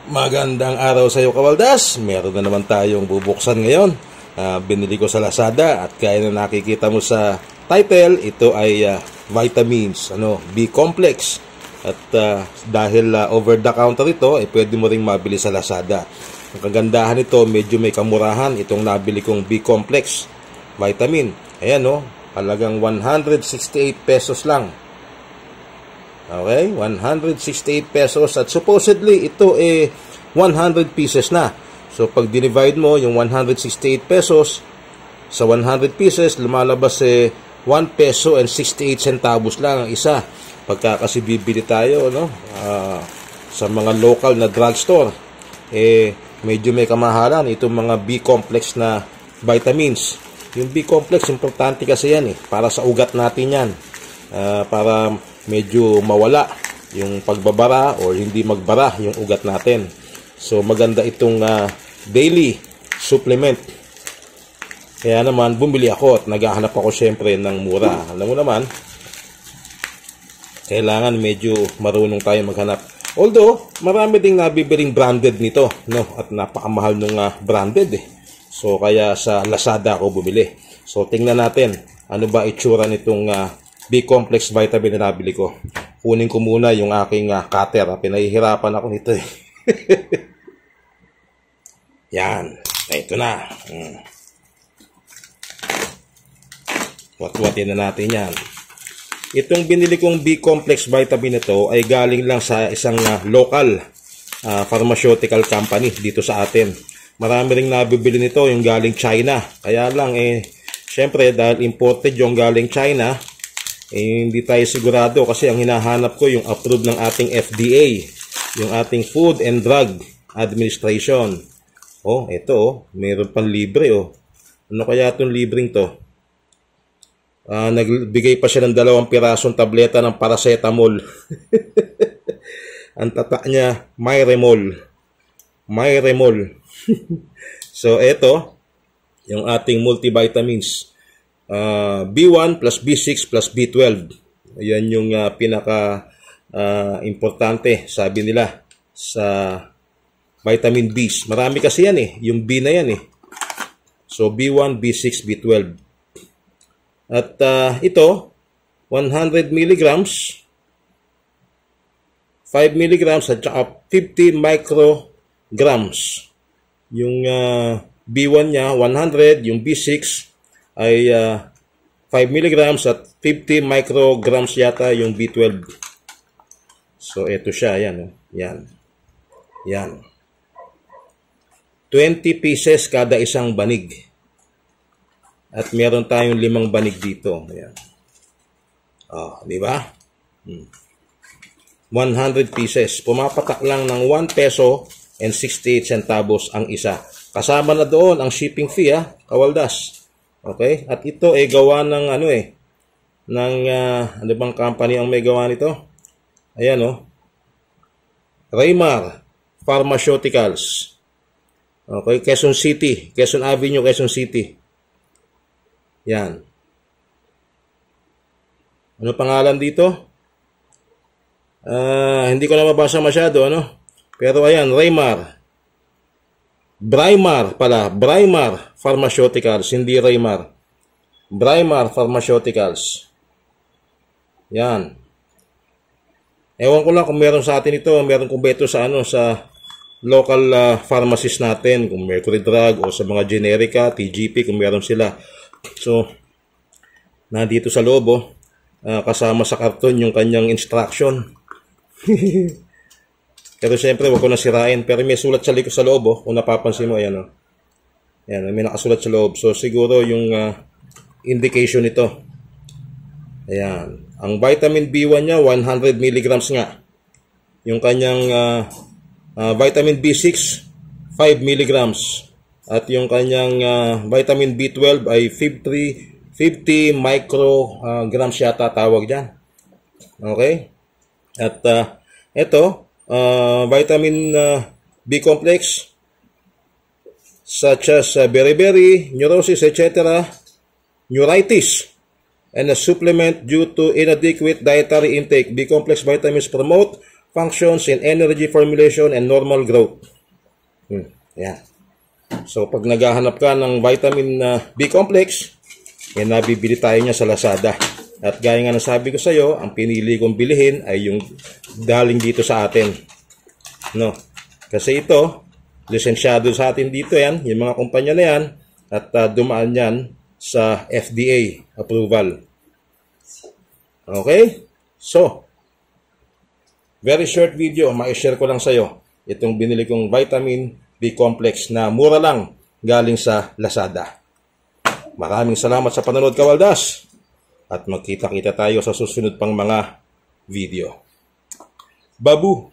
Magandang araw sa iyo, Kawaldas. Meron na naman tayong bubuksan ngayon. Binili ko sa Lazada at kaya na nakikita mo sa title, ito ay vitamins, B-complex. At dahil over the counter ito, pwede mo ring mabili sa Lazada. Ang kagandahan nito, medyo may kamurahan itong nabili kong B-complex vitamin. Ayan, halagang 168 pesos lang. Okay, 168 pesos at supposedly ito 100 pieces na. So pag dinivide mo yung 168 pesos sa 100 pieces, lumalabas 1 peso and 68 centavos lang ang isa. Pagka kasi bibili tayo sa mga local na drugstore, medyo may kamahalan itong mga B-complex na vitamins. Yung B-complex, importante kasi yan para sa ugat natin yan. Para medyo mawala yung pagbabara o hindi magbara yung ugat natin. So maganda itong daily supplement. Kaya naman bumili ako at naghahanap ako syempre ng mura. Alam mo naman, kailangan medyo marunong tayo maghanap. Although marami ding nabibiling branded nito, at napakamahal nung branded So kaya sa Lazada ako bumili. So tingnan natin ano ba itsura nitong B-complex vitamin na nabili ko. Kunin ko muna yung aking cutter. Pinahihirapan ako nito Yan. Ito na. Watwatin na natin yan. Itong binili kong B-complex vitamin ito ay galing lang sa isang local pharmaceutical company dito sa atin. Marami ring nabibili nito yung galing China. Kaya lang syempre dahil imported yung galing China, hindi tayo sigurado kasi ang hinahanap ko yung approved ng ating FDA, yung ating Food and Drug Administration. Ito mayroon pang libre Ano kaya itong libreng to? Nagbigay pa siya ng 2 pirasong tableta ng paracetamol. Ang tatak niya, Myremol. So ito, yung ating multivitamins. B1 plus B6 plus B12. Ayan yung pinaka importante, sabi nila, sa vitamin Bs. Marami kasi yan yung B na yan So B1, B6, B12. At ito, 100 milligrams, 5 milligrams at saka 50 micrograms. Yung B1 niya, 100, yung B6 ay 5 milligrams at 50 micrograms yata yung B12. So, ito siya. Yan. 20 pieces kada isang banig. At meron tayong 5 banig dito. Ayan. Di ba? 100 pieces. Pumapatak lang ng 1 peso and 68 centavos ang isa. Kasama na doon ang shipping fee, Kawaldas. Okay? At ito gawa ng ano bang company ang may gawa nito? Ayan Raymar Pharmaceuticals. Okay, Quezon City, Quezon Avenue, Quezon City. Yan. Ano pangalan dito? Hindi ko na mabasa masyado, Pero ayan, Braimar Pharmaceuticals, hindi Raymar. Braimar Pharmaceuticals. Yan. Ewan ko lang kung meron sa atin ito, meron kung beto sa sa local pharmacist natin, kung Mercury Drug o sa mga generica, TGP, kung meron sila. So, nandito sa loob, kasama sa karton yung kanyang instruction. Pero siyempre, wag ko na sirain. Pero may sulat sa loob, kung napapansin mo, ayan, Ayan, may nakasulat sa loob. So, siguro yung indication nito. Ayan. Ang vitamin B1 niya, 100 milligrams nga. Yung kanyang vitamin B6, 5 milligrams. At yung kanyang vitamin B12 ay 50 micrograms yata tawag dyan. Okay? At ito, vitamin B-complex such as beriberi, neurosis, etc., neuritis, and a supplement due to inadequate dietary intake. B-complex vitamins promote functions in energy formulation and normal growth. Yan. So, pag naghahanap ka ng vitamin B complex, nabibili tayo niya sa Lazada. At gaya nga ng sabi ko sa iyo, ang pinili kong bilihin ay yung galing dito sa atin. No? Kasi ito, lisensyado sa atin dito yan, yung mga kumpanya na yan, at dumaan yan sa FDA approval. Okay? So, very short video, ma-share ko lang sa iyo itong binili kong vitamin B complex na mura lang galing sa Lazada. Maraming salamat sa panonood, Kawaldas. At magkita-kita tayo sa susunod pang mga video. Babu!